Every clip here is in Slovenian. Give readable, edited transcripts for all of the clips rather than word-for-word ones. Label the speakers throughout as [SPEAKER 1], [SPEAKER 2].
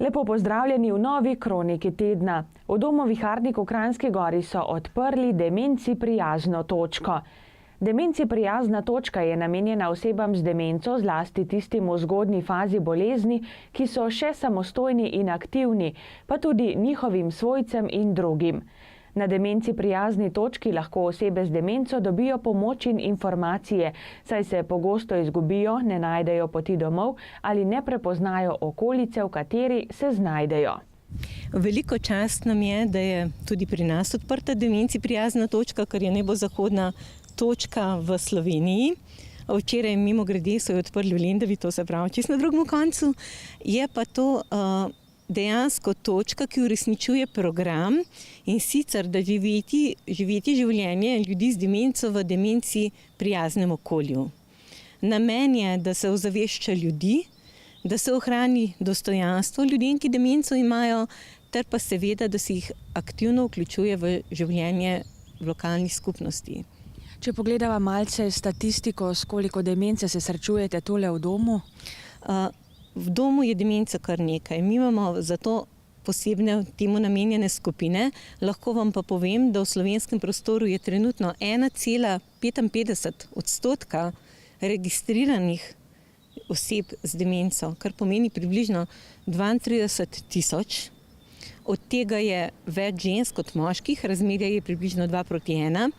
[SPEAKER 1] Lepo pozdravljeni v novi kroniki tedna. V domu Viharnik v Kranjski Gori so odprli demenci prijazno točko. Demenci prijazna točka je namenjena osebam z demenco, zlasti tistim v zgodnji fazi bolezni, ki so še samostojni in aktivni, pa tudi njihovim svojcem in drugim. Na demenci prijazni točki lahko osebe z demenco dobijo pomoč in informacije, saj se pogosto izgubijo, ne najdejo poti domov ali ne prepoznajo okolice, v kateri se znajdejo.
[SPEAKER 2] Veliko čast nam je, da je tudi pri nas odprta demenci prijazna točka, kar je najbolj točka v Sloveniji. Včeraj mimogrede so jo odprli v Lendavi, to se pravi čisto na drugem koncu. Je pa to dejansko točka, ki uresničuje program in sicer, da živeti življenje ljudi z demenco v demenci prijaznem okolju. Namen je, da se ozavešča ljudi, da se ohrani dostojanstvo ljudem, ki demenco imajo, ter pa seveda, da se jih aktivno vključuje v življenje v lokalni skupnosti.
[SPEAKER 3] Če pogledava malce statistiko, s koliko demence se srečujete tole v domu?
[SPEAKER 2] V domu je demenca kar nekaj. Mi imamo zato posebne temu namenjene skupine. Lahko vam pa povem, da v slovenskem prostoru je trenutno 1,55% registriranih oseb z demenco, kar pomeni približno 32 000. Od tega je več žensk kot moških, razmerje je približno 2:1.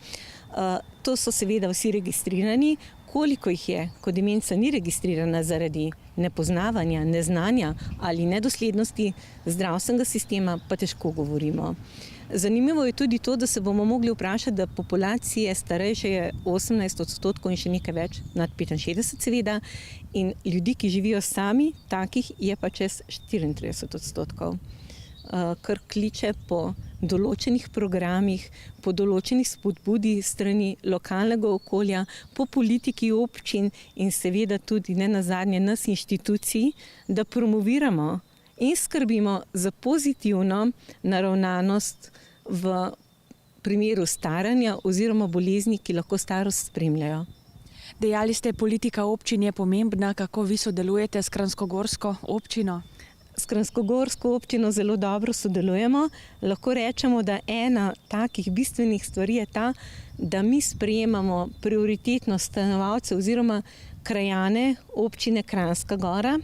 [SPEAKER 2] To so seveda vsi registrirani. Koliko jih je, ko demenca ni registrirana zaradi nepoznavanja, neznanja ali nedoslednosti zdravstvenega sistema, pa težko govorimo. Zanimivo je tudi to, da se bomo mogli vprašati, da populacije starejše je 18% in še nekaj več, nad 65 seveda, in ljudi, ki živijo sami, takih je pa čez 34%. Kar kliče po določenih programih, po določenih spodbudi strani lokalnega okolja, po politiki občin in seveda tudi ne nazadnje nas inštitucij, da promoviramo in skrbimo za pozitivno naravnanost v primeru staranja oziroma bolezni, ki lahko starost spremljajo.
[SPEAKER 3] Dejali ste, politika občin je pomembna, kako vi sodelujete s kranjskogorsko občino?
[SPEAKER 2] S kranjskogorsko občino zelo dobro sodelujemo. Lahko rečemo, da ena takih bistvenih stvari je ta, da mi sprejemamo prioritetno stanovalce oziroma krajane občine Kranjska Gora.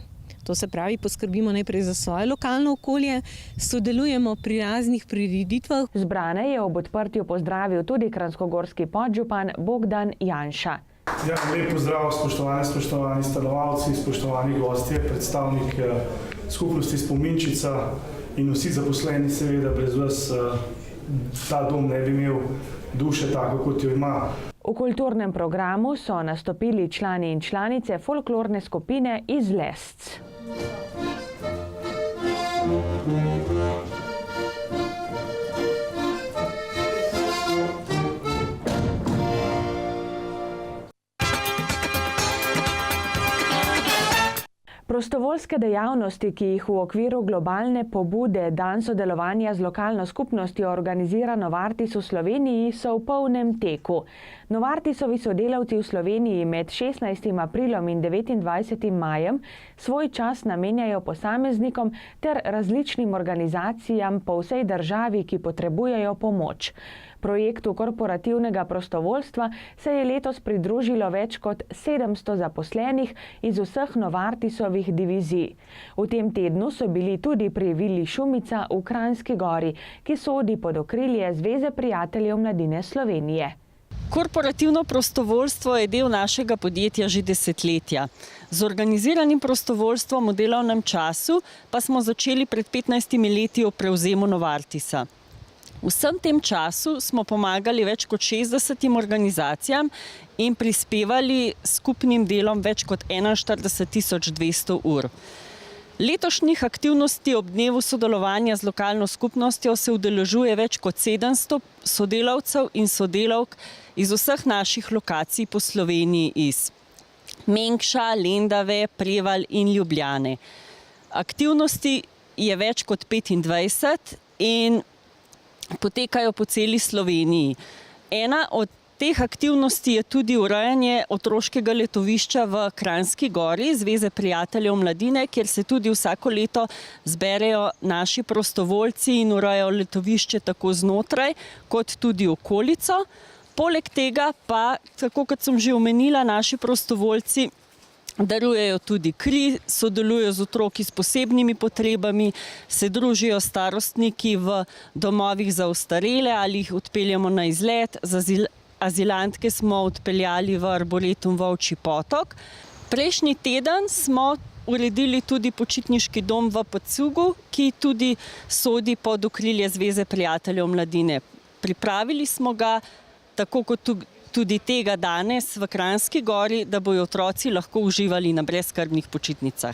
[SPEAKER 2] To se pravi, poskrbimo najprej za svoje lokalno okolje, sodelujemo pri raznih prireditvah.
[SPEAKER 1] Zbrane je ob odprtju pozdravil tudi kranjskogorski podžupan Bogdan Janša.
[SPEAKER 4] Ja, lep pozdrav, spoštovani stanovalci, spoštovani gostje, predstavnik skupnosti Spominčica in vsi zaposleni, seveda brez vas ta dom ne bi imel duše tako, kot jo ima.
[SPEAKER 1] V kulturnem programu so nastopili člani in članice folklorne skupine iz Lesc. Prostovoljske dejavnosti, ki jih v okviru globalne pobude Dan sodelovanja z lokalno skupnostjo organizira Novartis v Sloveniji, so v polnem teku. Novartisovi sodelavci v Sloveniji med 16. aprilom in 29. majem svoj čas namenjajo posameznikom ter različnim organizacijam po vsej državi, ki potrebujejo pomoč. Projektu korporativnega prostovoljstva se je letos pridružilo več kot 700 zaposlenih iz vseh Novartisovih divizij. V tem tednu so bili tudi pri Vili Šumica v Kranjski Gori, ki sodi pod okrilje Zveze prijateljev mladine Slovenije.
[SPEAKER 5] Korporativno prostovoljstvo je del našega podjetja že desetletja. Z organiziranim prostovoljstvom v delovnem času pa smo začeli pred 15 leti o prevzemu Novartisa. V vsem tem času smo pomagali več kot 60 organizacijam in prispevali skupnim delom več kot 41 200 ur. Letošnjih aktivnosti ob dnevu sodelovanja z lokalno skupnostjo se udeležuje več kot 700 sodelavcev in sodelavk iz vseh naših lokacij po Sloveniji, iz Mengša, Lendave, Prevalj in Ljubljane. Aktivnosti je več kot 25 in potekajo po celi Sloveniji. Ena od teh aktivnosti je tudi urejanje otroškega letovišča v Kranjski Gori, Zveze prijateljev mladine, kjer se tudi vsako leto zberejo naši prostovoljci in urejajo letovišče tako znotraj, kot tudi okolico. Poleg tega pa, tako kot sem že omenila, naši prostovoljci darujejo tudi kri, sodelujejo z otroki s posebnimi potrebami, se družijo starostniki v domovih za ostarele ali jih odpeljamo na izlet. Za azilantke smo odpeljali v Arboretum Volčji Potok. Prejšnji teden smo uredili tudi počitniški dom v Pacugu, ki tudi sodi pod okrilje Zveze prijateljev mladine. Pripravili smo ga tako kot tudi tega danes v Kranjski Gori, da bojo otroci lahko uživali na brezskrbnih počitnicah.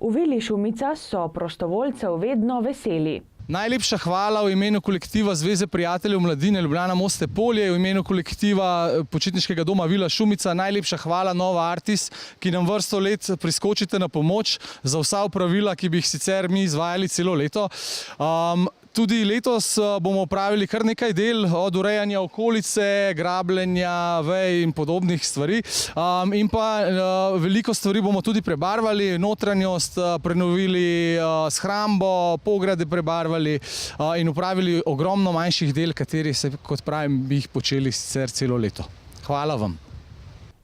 [SPEAKER 1] V Vili Šumica so prostovoljcev vedno veseli.
[SPEAKER 6] Najlepša hvala v imenu kolektiva Zveze prijateljev mladine Ljubljana Moste Polje, v imenu kolektiva počitniškega doma Vila Šumica. Najlepša hvala Nova Artis, ki nam vrsto let priskočite na pomoč za vsa opravila, ki bi jih sicer mi izvajali celo leto. Tudi letos bomo opravili kar nekaj del, od urejanja okolice, grabljenja, vej in podobnih stvari. In pa veliko stvari bomo tudi prebarvali, notranjost prenovili, shrambo, pograde prebarvali in opravili ogromno manjših del, kateri se, kot pravim, bi jih počeli sicer celo leto. Hvala vam.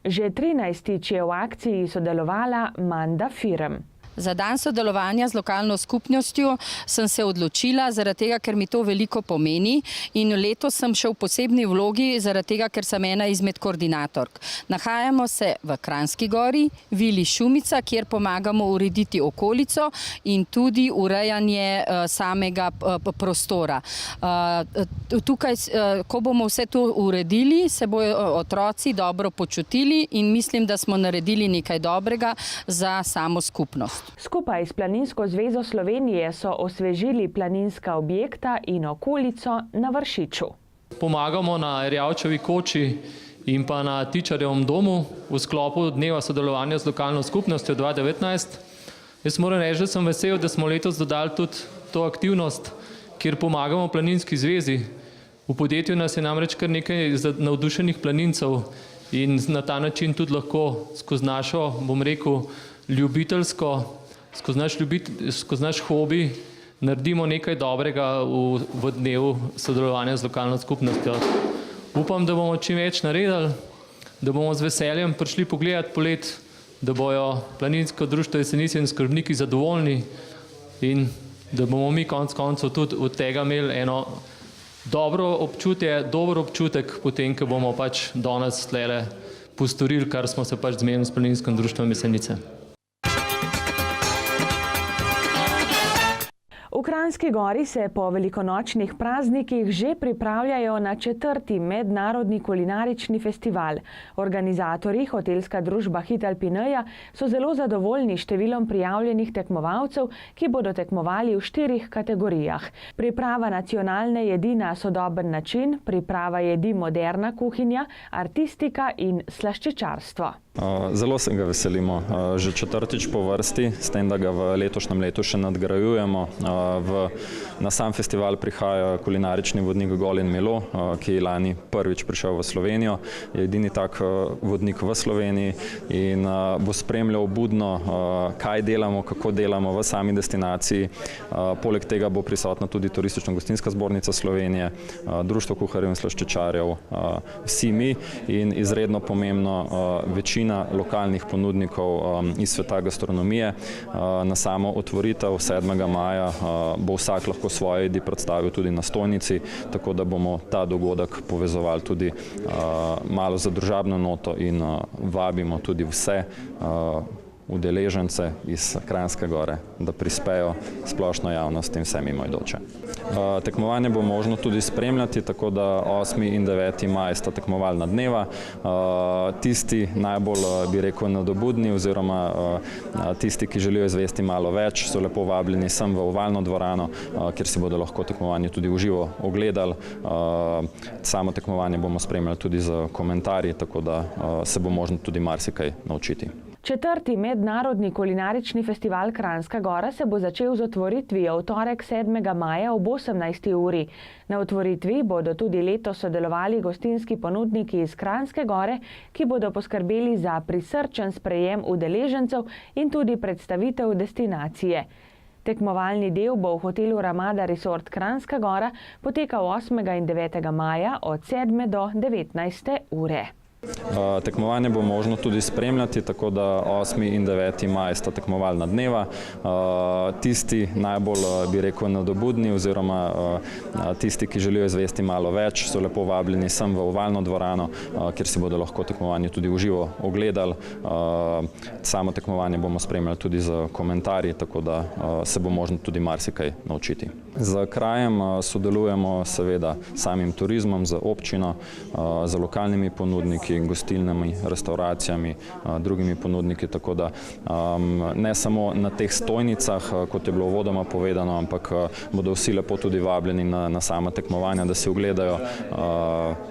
[SPEAKER 1] Že 13. je v akciji sodelovala Manda Firm.
[SPEAKER 7] Za dan sodelovanja z lokalno skupnostjo sem se odločila, zaradi tega, ker mi to veliko pomeni, in letos sem še v posebni vlogi, zaradi tega, ker sem ena izmed koordinatork. Nahajamo se v Kranjski Gori, Vili Šumica, kjer pomagamo urediti okolico in tudi urejanje samega prostora. Tukaj, ko bomo vse to uredili, se bojo otroci dobro počutili in mislim, da smo naredili nekaj dobrega za samo skupnost.
[SPEAKER 1] Skupaj s Planinsko zvezo Slovenije so osvežili planinska objekta in okolico na Vršiču.
[SPEAKER 8] Pomagamo na Erjavčevi koči in pa na Tičarjevem domu v sklopu dneva sodelovanja z lokalno skupnostjo 2019. Jaz moram reči, da sem vesel, da smo letos dodali tudi to aktivnost, kjer pomagamo Planinski zvezi. V podjetju nas je namreč kar nekaj navdušenih planincev in na ta način tudi lahko skozi našo, bom rekel, ljubiteljsko, skozi naš hobi naredimo nekaj dobrega v dnevu sodelovanja z lokalno skupnostjo. Upam, da bomo čim več naredili, da bomo z veseljem prišli pogledati polet, da bojo Planinsko društvo Jesenice in skrbniki zadovoljni in da bomo mi konec koncev tudi od tega imeli eno dobro občutje, dober občutek potem, ko bomo pač danes tlele postorili, kar smo se pač zmenili s Planinskim društvom Jesenice.
[SPEAKER 1] V Kranjski Gori se po velikonočnih praznikih že pripravljajo na 4. mednarodni kulinarični festival. Organizatorji, hotelska družba Hit Alpineja, so zelo zadovoljni številom prijavljenih tekmovalcev, ki bodo tekmovali v 4 kategorijah. Priprava nacionalne jedi na sodoben način, priprava jedi moderna kuhinja, artistika in slaščičarstvo.
[SPEAKER 9] Zelo se ga veselimo, že 4. po vrsti, s tem, da ga v letošnjem letu še nadgrajujemo. Na sam festival prihaja kulinarični vodnik Golin Melo, ki je lani prvič prišel v Slovenijo, je edini tak vodnik v Sloveniji in bo spremljal budno, kaj delamo, kako delamo v sami destinaciji. Poleg tega bo prisotna tudi Turistično-gostinska zbornica Slovenije, Društvo kuharjev in slaščičarjev, vsi mi in izredno pomembno večina lokalnih ponudnikov iz sveta gastronomije. Na samo otvoritev 7. maja bo vsak lahko svoje jedi predstavil tudi na stojnici, tako da bomo ta dogodek povezovali tudi malo za družabno noto in vabimo tudi vse udeležence iz Kranjske Gore, da prispejo splošno javnost in vse mimoidoče. Tekmovanje bo možno tudi spremljati, tako da 8. in 9. maj sta tekmovalna dneva. Tisti najbolj, bi rekel, nadobudni oziroma tisti, ki želijo izvesti malo več, so lepo vabljeni sem v ovalno dvorano, kjer si bodo lahko tekmovanje tudi v živo ogledali. Samo tekmovanje bomo spremljali tudi z komentarji, tako da se bo možno tudi marsikaj naučiti.
[SPEAKER 1] 4. mednarodni kulinarični festival Kranjska Gora se bo začel z otvoritvijo v torek 7. maja ob 18. uri. Na otvoritvi bodo tudi letos sodelovali gostinski ponudniki iz Kranjske Gore, ki bodo poskrbeli za prisrčen sprejem udeležencev in tudi predstavitev destinacije. Tekmovalni del bo v hotelu Ramada Resort Kranjska Gora potekal 8. in 9. maja od 7. do 19. ure.
[SPEAKER 9] Tekmovanje bo možno tudi spremljati, tako da 8. in 9. maj sta tekmovalna dneva. Tisti najbolj, bi rekel, nadobudni oziroma tisti, ki želijo izvesti malo več, so lepo vabljeni sem v ovalno dvorano, kjer si bodo lahko tekmovanje tudi v živo ogledali. Samo tekmovanje bomo spremljali tudi z komentarji, tako da se bo možno tudi marsikaj naučiti. Z krajem sodelujemo seveda samim turizmom, z občino, z lokalnimi ponudniki, gostilnami, restauracijami, drugimi ponudniki, tako da ne samo na teh stojnicah, kot je bilo uvodoma povedano, ampak bodo vsi lepo tudi vabljeni na sama tekmovanja, da si ogledajo,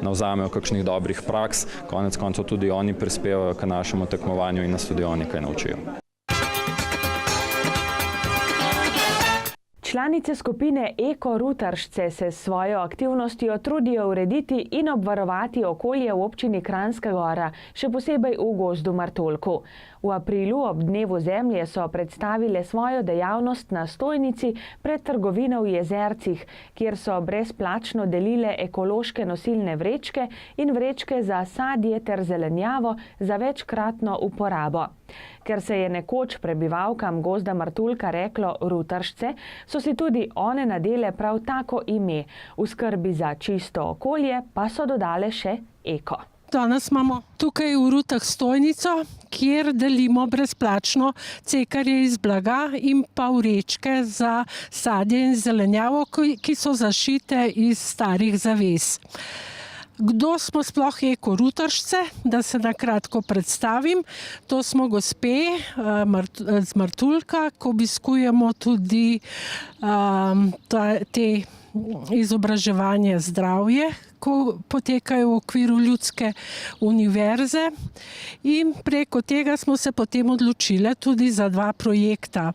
[SPEAKER 9] navzamejo kakšnih dobrih praks, konec koncev tudi oni prispevajo k našemu tekmovanju in nas tudi oni kaj naučijo.
[SPEAKER 1] Članice skupine Eko Rutaršce se s svojo aktivnostjo trudijo urediti in obvarovati okolje v občini Kranjska Gora, še posebej v gozdu Martuljku. V aprilu ob dnevu zemlje so predstavile svojo dejavnost na stojnici pred trgovino v Jezercih, kjer so brezplačno delile ekološke nosilne vrečke in vrečke za sadje ter zelenjavo za večkratno uporabo. Ker se je nekoč prebivalkam gozda Martuljka reklo Rutaršce, so si tudi one nadele prav tako ime. V skrbi za čisto okolje pa so dodale še eko.
[SPEAKER 10] Danes imamo tukaj v Rutah stojnico, kjer delimo brezplačno cekarje iz blaga in pa vrečke za sadje in zelenjavo, ki so zašite iz starih zaves. Kdo smo sploh Eko Rutaršce? Da se na kratko predstavim. To smo gospe z Martuljka, ko obiskujemo tudi te izobraževanje zdravje, ko potekajo v okviru Ljudske univerze, in preko tega smo se potem odločile tudi za 2 projekta.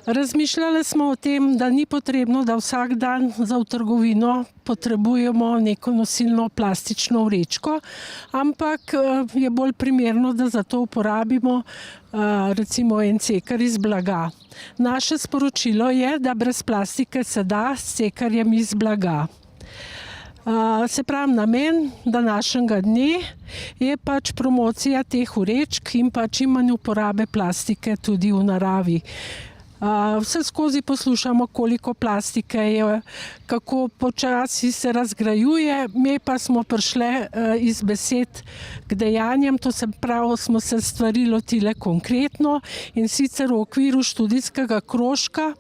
[SPEAKER 10] Razmišljali smo o tem, da ni potrebno, da vsak dan za v trgovino potrebujemo neko nosilno plastično vrečko, ampak je bolj primerno, da za to uporabimo recimo en cekar iz blaga. Naše sporočilo je, da brez plastike se da s cekarjem iz blaga. Se pravi, namen današnjega dne je pač promocija teh vrečk in pa čim manj uporabe plastike tudi v naravi. Vse skozi poslušamo, koliko plastike je, kako počasi se razgrajuje, mi pa smo prišle iz besed k dejanjem, to se pravi, smo se stvari lotile konkretno, in sicer v okviru študijskega krožka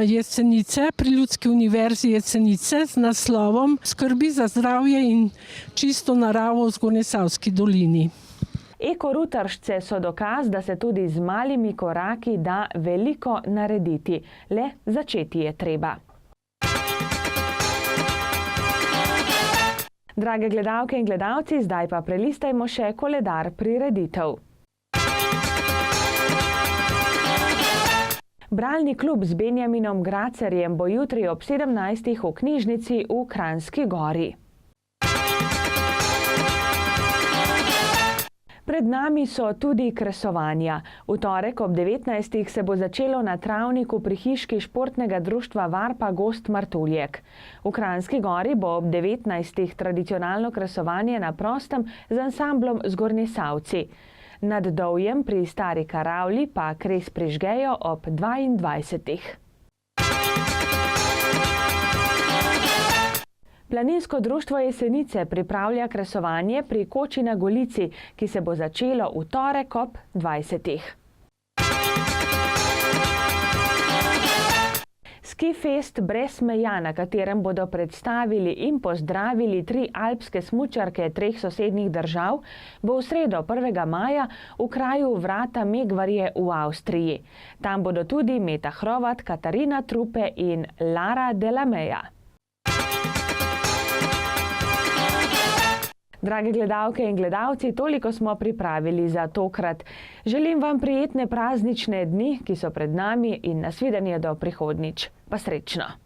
[SPEAKER 10] Jesenice, pri Ljudski univerzi Jesenice, z naslovom Skrbi za zdravje in čisto naravo v Zgornjesavski dolini.
[SPEAKER 1] Eko Rutaršce so dokaz, da se tudi z malimi koraki da veliko narediti. Le začeti je treba. Drage gledalke in gledalci, zdaj pa prelistajmo še koledar prireditev. Bralni klub z Benjaminom Gracerjem bo jutri ob 17. v knjižnici v Kranjski Gori. Pred nami so tudi kresovanja. V torek ob 19. se bo začelo na travniku pri hiški športnega društva Varpa Gozd Martuljek. V Kranjski Gori bo ob 19. tradicionalno kresovanje na prostem z ansamblom Zgornjesavci. Nad Dovjem pri Stari Karavli pa kres prižgejo ob 22. Planinsko društvo Jesenice pripravlja kresovanje pri koči na Golici, ki se bo začelo v torek ob 20. Ski fest brez meja, na katerem bodo predstavili in pozdravili 3 alpske smučarke 3 sosednjih držav, bo v sredo 1. maja v kraju Vrata Megvarje v Avstriji. Tam bodo tudi Meta Hrovat, Katarina Trupe in Lara Delameja. Drage gledalke in gledalci, toliko smo pripravili za tokrat. Želim vam prijetne praznične dni, ki so pred nami, in nasvidenje do prihodnjič. Pa srečno!